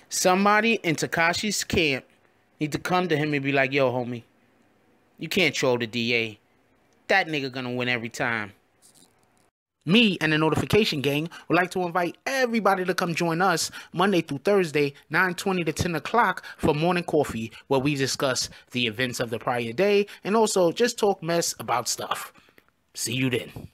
Somebody in Tekashi's camp need to come to him and be like, yo, homie, you can't troll the DA. That nigga gonna win every time. Me and the Notification Gang would like to invite everybody to come join us Monday through Thursday, 9:20 to 10 o'clock for morning coffee, where we discuss the events of the prior day and also just talk mess about stuff. See you then.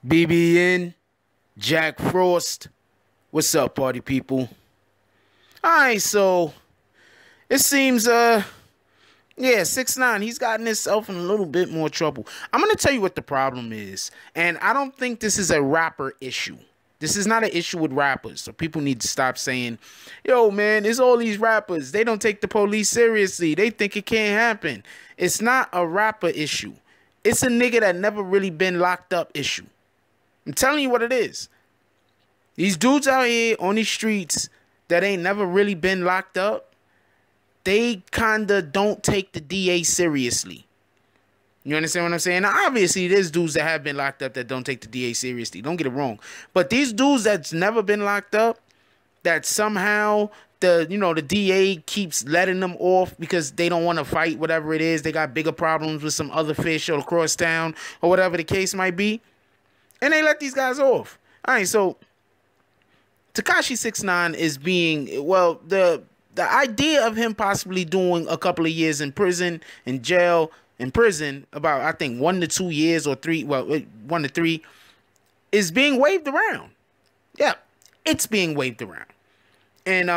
BBN, Jack Frost, what's up, party people? Alright, so it seems, 6ix9ine, he's gotten himself in a little bit more trouble. I'm going to tell you what the problem is, and I don't think this is a rapper issue. This is not an issue with rappers, so people need to stop saying, yo, man, it's all these rappers. They don't take the police seriously. They think it can't happen. It's not a rapper issue. It's a nigga that never really been locked up issue. I'm telling you what it is. These dudes out here on these streets that ain't never really been locked up, they kinda don't take the DA seriously. You understand what I'm saying? Now, obviously, there's dudes that have been locked up that don't take the DA seriously. Don't get it wrong. But these dudes that's never been locked up, that somehow the DA keeps letting them off because they don't want to fight, whatever it is. They got bigger problems with some other fish or across town or whatever the case might be. And they let these guys off. All right, so Tekashi 6ix9ine is being, well, the idea of him possibly doing a couple of years in prison, in jail, in prison, about, I think, 1 to 2 years or 3, well, 1 to 3, is being waved around. Yeah, it's being waved around. And,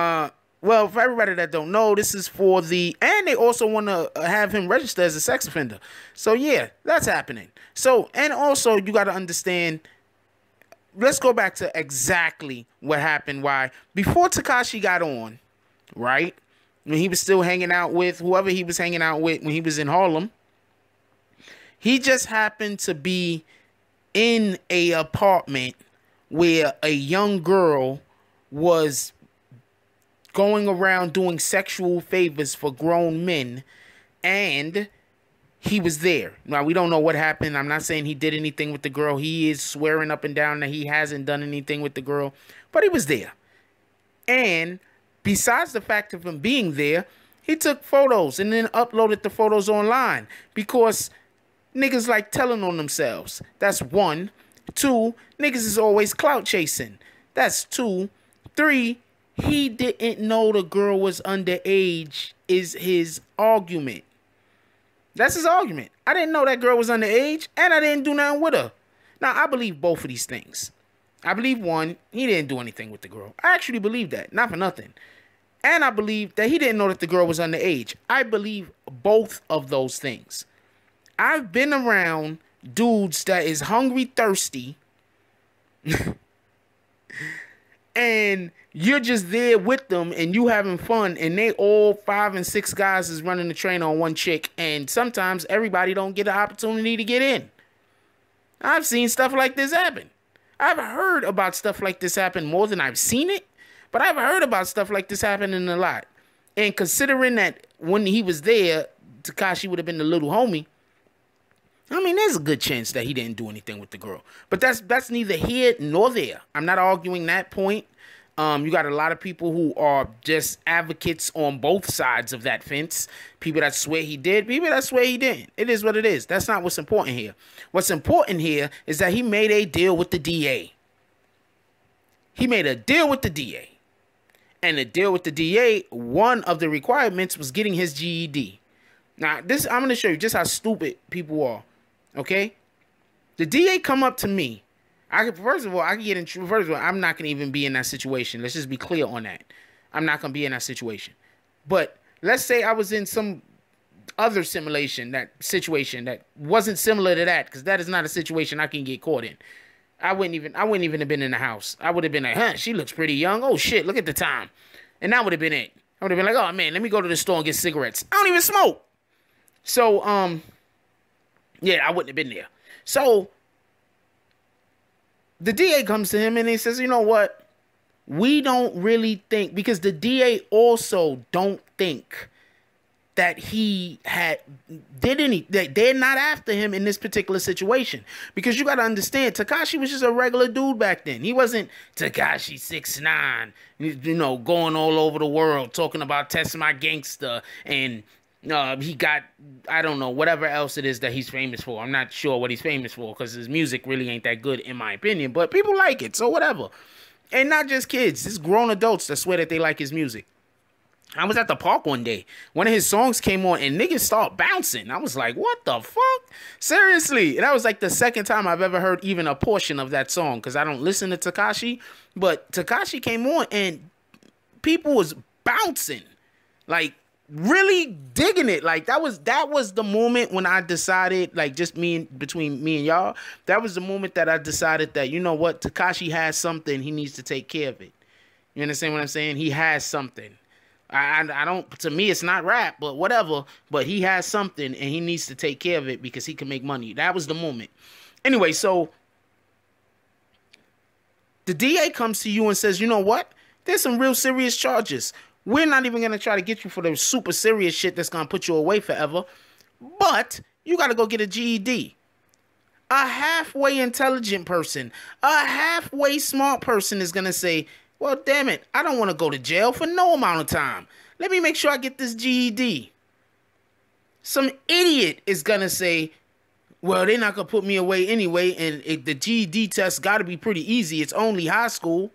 well, for everybody that don't know, this is for and they also want to have him register as a sex offender. So, yeah, that's happening. So, and also, you got to understand, let's go back to exactly what happened. Why? Before Tekashi got on, right, when he was still hanging out with whoever he was hanging out with when he was in Harlem, he just happened to be in a apartment where a young girl was going around doing sexual favors for grown men, and he was there. Now, we don't know what happened. I'm not saying he did anything with the girl. He is swearing up and down that he hasn't done anything with the girl, but he was there. And besides the fact of him being there, he took photos and then uploaded the photos online because niggas like telling on themselves. That's 1. 2, niggas is always clout chasing. That's 2. 3, he didn't know the girl was underage is his argument. That's his argument. I didn't know that girl was underage, and I didn't do nothing with her. Now, I believe both of these things. I believe, 1, he didn't do anything with the girl. I actually believe that, not for nothing. And I believe that he didn't know that the girl was underage. I believe both of those things. I've been around dudes that is hungry, thirsty, and you're just there with them and you having fun, and they all 5 and 6 guys is running the train on one chick, and sometimes everybody don't get an opportunity to get in. I've seen stuff like this happen. I've heard about stuff like this happen more than I've seen it, but I've heard about stuff like this happening a lot. And considering that when he was there, Tekashi would have been the little homie, I mean, there's a good chance that he didn't do anything with the girl. But that's neither here nor there. I'm not arguing that point. You got a lot of people who are just advocates on both sides of that fence. People that swear he did, people that swear he didn't. It is what it is. That's not what's important here. What's important here is that he made a deal with the DA. He made a deal with the DA. And the deal with the DA, one of the requirements was getting his GED. Now, I'm going to show you just how stupid people are. Okay? The DA come up to me. First of all, I can get in trouble. First of all, I'm not going to even be in that situation. Let's just be clear on that. I'm not going to be in that situation. But let's say I was in some other situation that wasn't similar to that, because that is not a situation I can get caught in. I wouldn't even have been in the house. I would have been like, huh, she looks pretty young. Oh shit, look at the time. And that would have been it. I would have been like, oh man, let me go to the store and get cigarettes. I don't even smoke. So, yeah, I wouldn't have been there. So the DA comes to him and he says, you know what? We don't really think, because the DA also don't think that he did any, that they're not after him in this particular situation. Because you got to understand, Tekashi was just a regular dude back then. He wasn't Tekashi 6ix9ine, you know, going all over the world talking about Test My Gangster, and he got, I don't know, whatever else it is that he's famous for. I'm not sure what he's famous for, because his music really ain't that good in my opinion, but people like it, so whatever. And not just kids, it's grown adults that swear that they like his music. I was at the park one day. One of his songs came on and niggas start bouncing. I was like, what the fuck? Seriously. And that was like the second time I've ever heard even a portion of that song, because I don't listen to Tekashi. But Tekashi came on and people was bouncing. Like, really digging it. Like, that was the moment when I decided, like, just between me and y'all, that was the moment that I decided that, you know what, Tekashi has something, he needs to take care of it. You understand what I'm saying? He has something. I don't, to me it's not rap, but whatever, but he has something and he needs to take care of it because he can make money. That was the moment. Anyway, so the DA comes to you and says, you know what, there's some real serious charges. We're not even going to try to get you for the super serious shit that's going to put you away forever, but you got to go get a GED. A halfway intelligent person, a halfway smart person is going to say, well, damn it, I don't want to go to jail for no amount of time. Let me make sure I get this GED. Some idiot is going to say, well, they're not going to put me away anyway, and the GED test got to be pretty easy. It's only high school.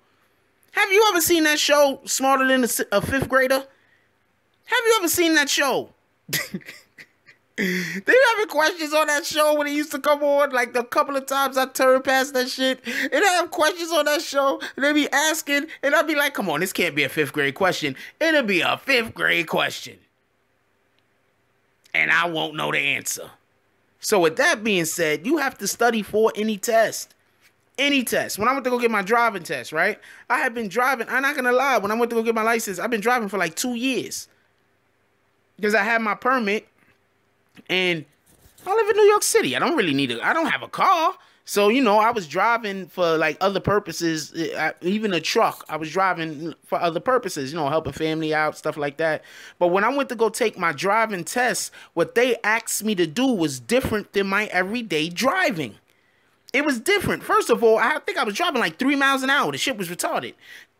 Have you ever seen that show, Smarter Than a Fifth Grader? Have you ever seen that show? They having questions on that show when it used to come on. Like, the couple of times I turned past that shit, and they have questions on that show, and they be asking, and I'll be like, come on, this can't be a fifth grade question. It'll be a fifth grade question. And I won't know the answer. So with that being said, you have to study for any test. Any test. When I went to go get my driving test, right? I had been driving, I'm not going to lie, when I went to go get my license, I've been driving for like 2 years. Because I had my permit. And I live in New York City. I don't have a car. So, you know, I was driving for like other purposes, even a truck. I was driving for other purposes, you know, helping family out, stuff like that. But when I went to go take my driving test, what they asked me to do was different than my everyday driving. It was different. First of all, I think I was driving like 3 miles an hour. The shit was retarded.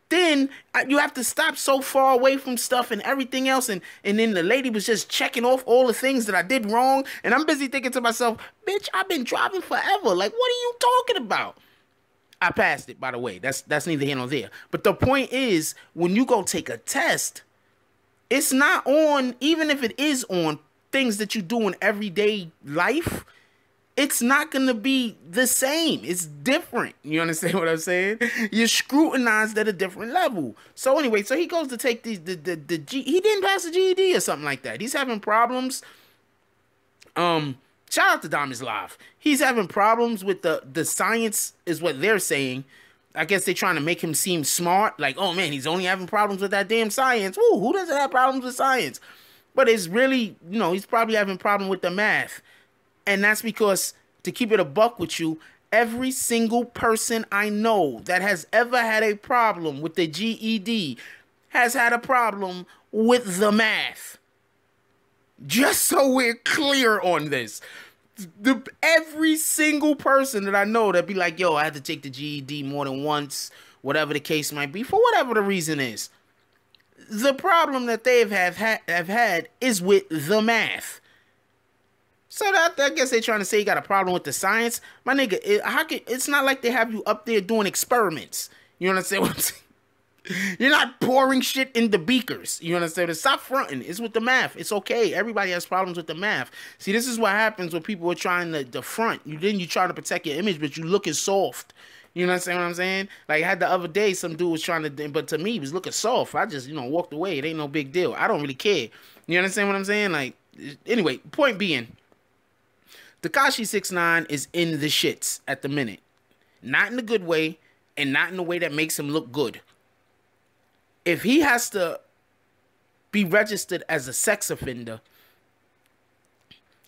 Then you have to stop so far away from stuff and everything else. And then the lady was just checking off all the things that I did wrong. And I'm busy thinking to myself, bitch, I've been driving forever. Like, what are you talking about? I passed it, by the way. That's neither here nor there. But the point is, when you go take a test, it's not on, even if it is on things that you do in everyday life, it's not going to be the same. It's different. You understand what I'm saying? You're scrutinized at a different level. So anyway, so he goes to take he didn't pass the GED or something like that. He's having problems. Shout out to Diamonds Live. He's having problems with the science is what they're saying. I guess they're trying to make him seem smart. Like, oh man, he's only having problems with that damn science. Woo, who doesn't have problems with science? But it's really, you know, he's probably having a problem with the math. And that's because, to keep it a buck with you, every single person I know that has ever had a problem with the GED has had a problem with the math. Just so we're clear on this. Every single person that I know that be like, yo, I had to take the GED more than once, whatever the case might be, for whatever the reason is. The problem that they have had is with the math. So that, I guess they're trying to say you got a problem with the science. My nigga, it's not like they have you up there doing experiments. You understand what I'm saying? You're not pouring shit into beakers. You understand? Stop fronting. It's with the math. It's okay. Everybody has problems with the math. See, this is what happens when people are trying to front. You try to protect your image, but you looking soft. You understand what I'm saying? Like, I had the other day, some dude was trying to, but to me, he was looking soft. I just, walked away. It ain't no big deal. I don't really care. You understand what I'm saying? Like, anyway, point being, Tekashi 6ix9ine is in the shits at the minute. Not in a good way, and not in a way that makes him look good. If he has to be registered as a sex offender,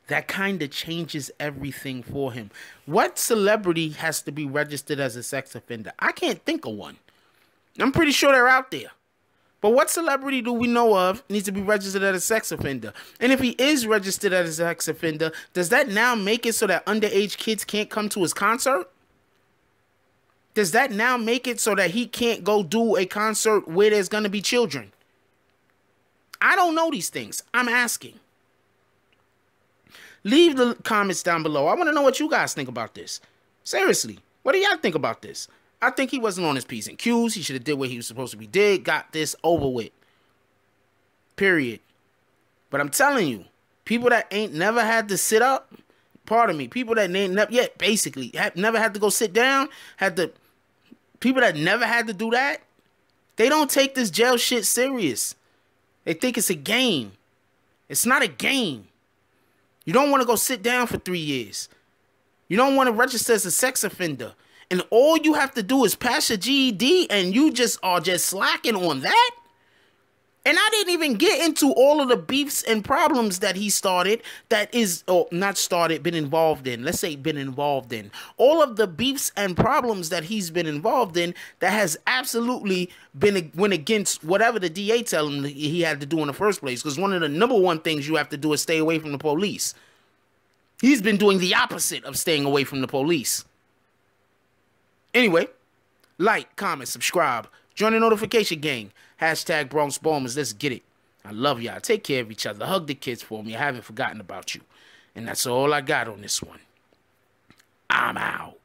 that kind of changes everything for him. What celebrity has to be registered as a sex offender? I can't think of one. I'm pretty sure they're out there. But what celebrity do we know of needs to be registered as a sex offender? And if he is registered as a sex offender, does that now make it so that underage kids can't come to his concert? Does that now make it so that he can't go do a concert where there's going to be children? I don't know these things. I'm asking. Leave the comments down below. I want to know what you guys think about this. Seriously, what do y'all think about this? I think he wasn't on his P's and Q's. He should have did what he was supposed to be did. Got this over with. Period. But I'm telling you, people that ain't never had to sit up, pardon me, people that ain't never yet basically never had to go sit down, people that never had to do that, they don't take this jail shit serious. They think it's a game. It's not a game. You don't want to go sit down for 3 years. You don't want to register as a sex offender. And all you have to do is pass your GED and you just are just slacking on that? And I didn't even get into all of the beefs and problems that he started, that is, or not started, been involved in. Let's say been involved in. All of the beefs and problems that he's been involved in that has absolutely went against whatever the DA tell him he had to do in the first place. Because one of the number one things you have to do is stay away from the police. He's been doing the opposite of staying away from the police. Anyway, like, comment, subscribe, join the notification gang. Hashtag Bronx Bombers. Let's get it. I love y'all. Take care of each other. Hug the kids for me. I haven't forgotten about you. And that's all I got on this one. I'm out.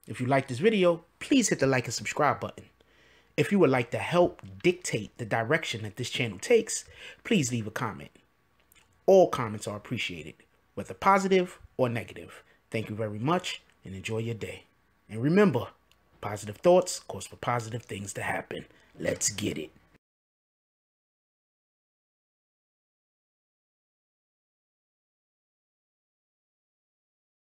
If you like this video, please hit the like and subscribe button. If you would like to help dictate the direction that this channel takes, please leave a comment. All comments are appreciated, whether positive or negative. Thank you very much and enjoy your day. And remember, positive thoughts cause for positive things to happen. Let's get it.